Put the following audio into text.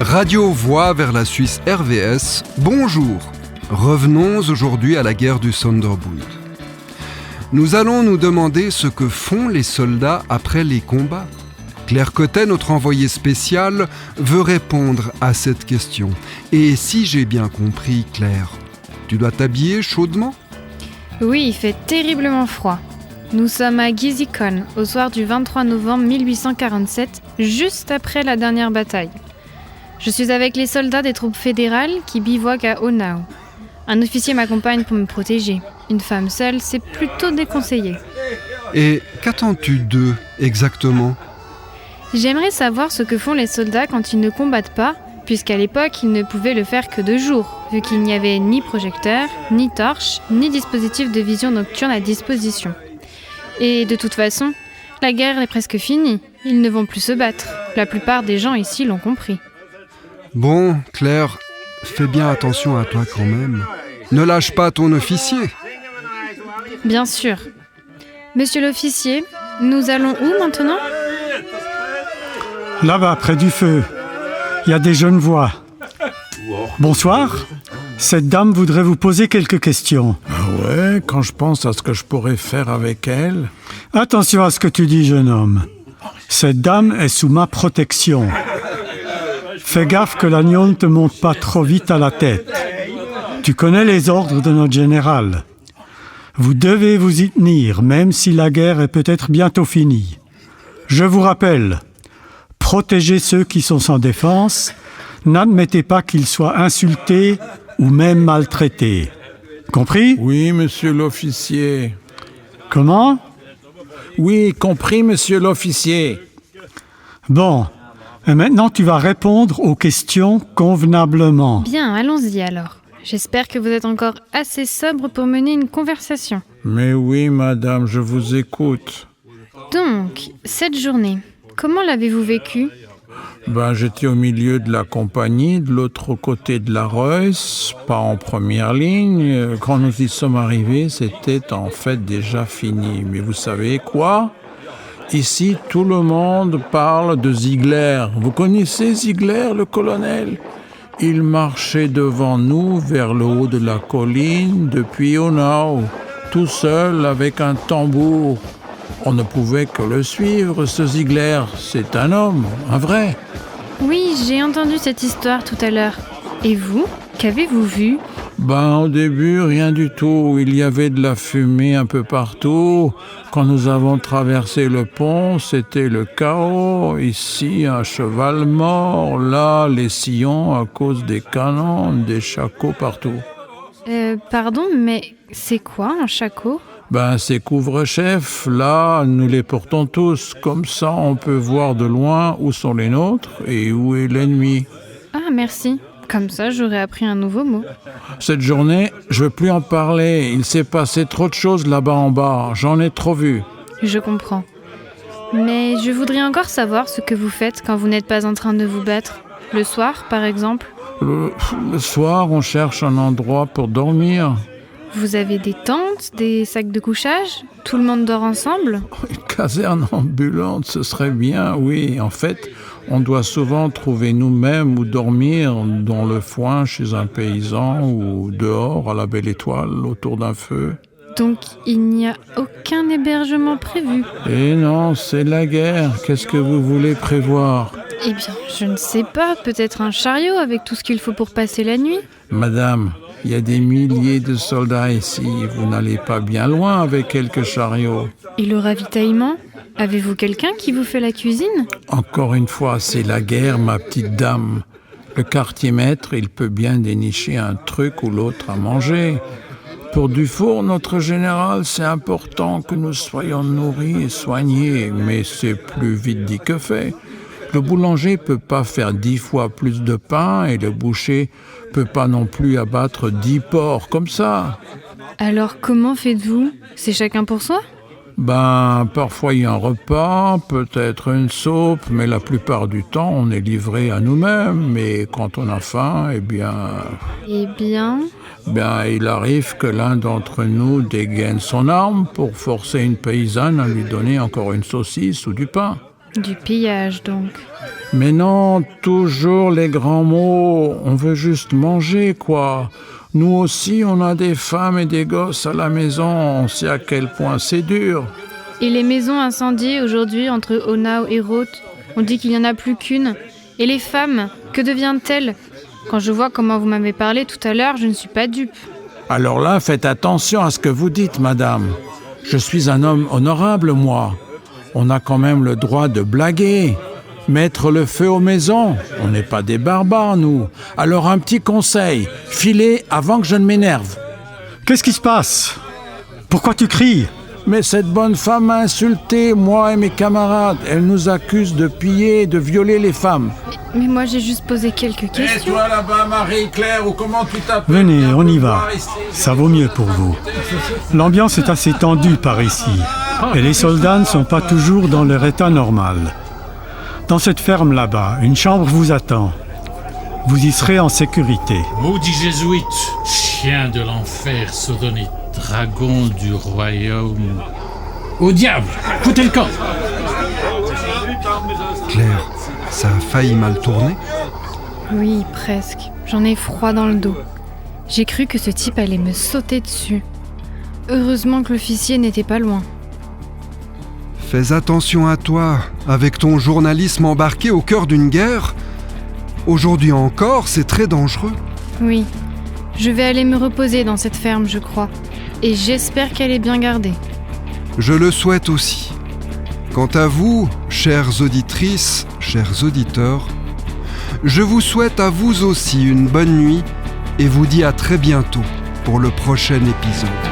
Radio Voix vers la Suisse RVS, bonjour. Revenons aujourd'hui à la guerre du Sonderbund. Nous allons nous demander ce que font les soldats après les combats. Claire Cotet, notre envoyée spéciale, veut répondre à cette question. Et si j'ai bien compris, Claire, tu dois t'habiller chaudement ? Oui, il fait terriblement froid. Nous sommes à Gizikon, au soir du 23 novembre 1847, juste après la dernière bataille. Je suis avec les soldats des troupes fédérales qui bivouaquent à Onau. Un officier m'accompagne pour me protéger. Une femme seule, c'est plutôt déconseillé. Et qu'attends-tu d'eux exactement ? J'aimerais savoir ce que font les soldats quand ils ne combattent pas, puisqu'à l'époque, ils ne pouvaient le faire que de jour, vu qu'il n'y avait ni projecteur, ni torche, ni dispositif de vision nocturne à disposition. Et de toute façon, la guerre est presque finie. Ils ne vont plus se battre. La plupart des gens ici l'ont compris. Bon, Claire, fais bien attention à toi quand même. Ne lâche pas ton officier. Bien sûr. Monsieur l'officier, nous allons où maintenant ? Là-bas, près du feu. Il y a des jeunes voix. Bonsoir. Cette dame voudrait vous poser quelques questions. Ah ouais, quand je pense à ce que je pourrais faire avec elle... Attention à ce que tu dis, jeune homme. Cette dame est sous ma protection. Fais gaffe que l'agneau ne te monte pas trop vite à la tête. Tu connais les ordres de notre général. Vous devez vous y tenir, même si la guerre est peut-être bientôt finie. Je vous rappelle, protégez ceux qui sont sans défense, n'admettez pas qu'ils soient insultés ou même maltraités. Compris ? Oui, monsieur l'officier. Comment ? Oui, compris, monsieur l'officier. Bon, et maintenant tu vas répondre aux questions convenablement. Bien, allons-y alors. J'espère que vous êtes encore assez sobre pour mener une conversation. Mais oui, madame, je vous écoute. Donc, cette journée, comment l'avez-vous vécue ? J'étais au milieu de la compagnie, de l'autre côté de la Reuss, pas en première ligne. Quand nous y sommes arrivés, c'était en fait déjà fini. Mais vous savez quoi ? Ici, tout le monde parle de Ziegler. Vous connaissez Ziegler, le colonel ? Il marchait devant nous vers le haut de la colline depuis Onau, tout seul avec un tambour. On ne pouvait que le suivre, ce Ziegler. C'est un homme, un vrai. Oui, j'ai entendu cette histoire tout à l'heure. Et vous ? Qu'avez-vous vu ? Au début, rien du tout. Il y avait de la fumée un peu partout. Quand nous avons traversé le pont, c'était le chaos. Ici, un cheval mort. Là, les sillons à cause des canons, des shakos partout. Pardon, mais c'est quoi un shako ? Ces couvre-chefs, là, nous les portons tous. Comme ça, on peut voir de loin où sont les nôtres et où est l'ennemi. Ah, merci. Comme ça, j'aurais appris un nouveau mot. Cette journée, je veux plus en parler. Il s'est passé trop de choses là-bas en bas. J'en ai trop vu. Je comprends. Mais je voudrais encore savoir ce que vous faites quand vous n'êtes pas en train de vous battre. Le soir, par exemple ? Le soir, on cherche un endroit pour dormir. Vous avez des tentes, des sacs de couchage ? Tout le monde dort ensemble ? Une caserne ambulante, ce serait bien, oui. En fait, on doit souvent trouver nous-mêmes ou dormir dans le foin chez un paysan ou dehors à la belle étoile autour d'un feu. Donc, il n'y a aucun hébergement prévu ? Eh non, c'est la guerre. Qu'est-ce que vous voulez prévoir ? Eh bien, je ne sais pas. Peut-être un chariot avec tout ce qu'il faut pour passer la nuit ? Madame, il y a des milliers de soldats ici. Vous n'allez pas bien loin avec quelques chariots. Et le ravitaillement ? Avez-vous quelqu'un qui vous fait la cuisine ? Encore une fois, c'est la guerre, ma petite dame. Le quartier-maître, il peut bien dénicher un truc ou l'autre à manger. Pour Dufour, notre général, c'est important que nous soyons nourris et soignés, mais c'est plus vite dit que fait. Le boulanger peut pas faire 10 fois plus de pain et le boucher peut pas non plus abattre 10 porcs comme ça. Alors comment faites-vous ? C'est chacun pour soi ? Parfois il y a un repas, peut-être une soupe, mais la plupart du temps on est livré à nous-mêmes. Mais quand on a faim, il arrive que l'un d'entre nous dégaine son arme pour forcer une paysanne à lui donner encore une saucisse ou du pain. Du pillage, donc. Mais non, toujours les grands mots. On veut juste manger, quoi. Nous aussi, on a des femmes et des gosses à la maison. On sait à quel point c'est dur. Et les maisons incendiées aujourd'hui entre Onau et Roth, on dit qu'il n'y en a plus qu'une. Et les femmes, que deviennent-elles? Quand je vois comment vous m'avez parlé tout à l'heure, je ne suis pas dupe. Alors là, faites attention à ce que vous dites, madame. Je suis un homme honorable, moi. On a quand même le droit de blaguer, mettre le feu aux maisons. On n'est pas des barbares, nous. Alors un petit conseil, filez avant que je ne m'énerve. Qu'est-ce qui se passe? Pourquoi tu cries? Mais cette bonne femme m'a insulté, moi et mes camarades. Elle nous accuse de piller et de violer les femmes. Mais moi, j'ai juste posé quelques Et questions. toi là-bas, Marie-Claire, ou comment tu t'appelles? Venez, on y va. Ça vaut mieux pour vous. L'ambiance est assez tendue par ici. Et les soldats ne sont pas toujours dans leur état normal. Dans cette ferme là-bas, une chambre vous attend. Vous y serez en sécurité. Maudit jésuite, chien de l'enfer, sodomite, dragon du royaume. Au diable, foutez le camp! Claire, ça a failli mal tourner. Oui, presque. J'en ai froid dans le dos. J'ai cru que ce type allait me sauter dessus. Heureusement que l'officier n'était pas loin. Fais attention à toi, avec ton journalisme embarqué au cœur d'une guerre. Aujourd'hui encore, c'est très dangereux. Oui, je vais aller me reposer dans cette ferme, je crois. Et j'espère qu'elle est bien gardée. Je le souhaite aussi. Quant à vous, chères auditrices, chers auditeurs, je vous souhaite à vous aussi une bonne nuit et vous dis à très bientôt pour le prochain épisode.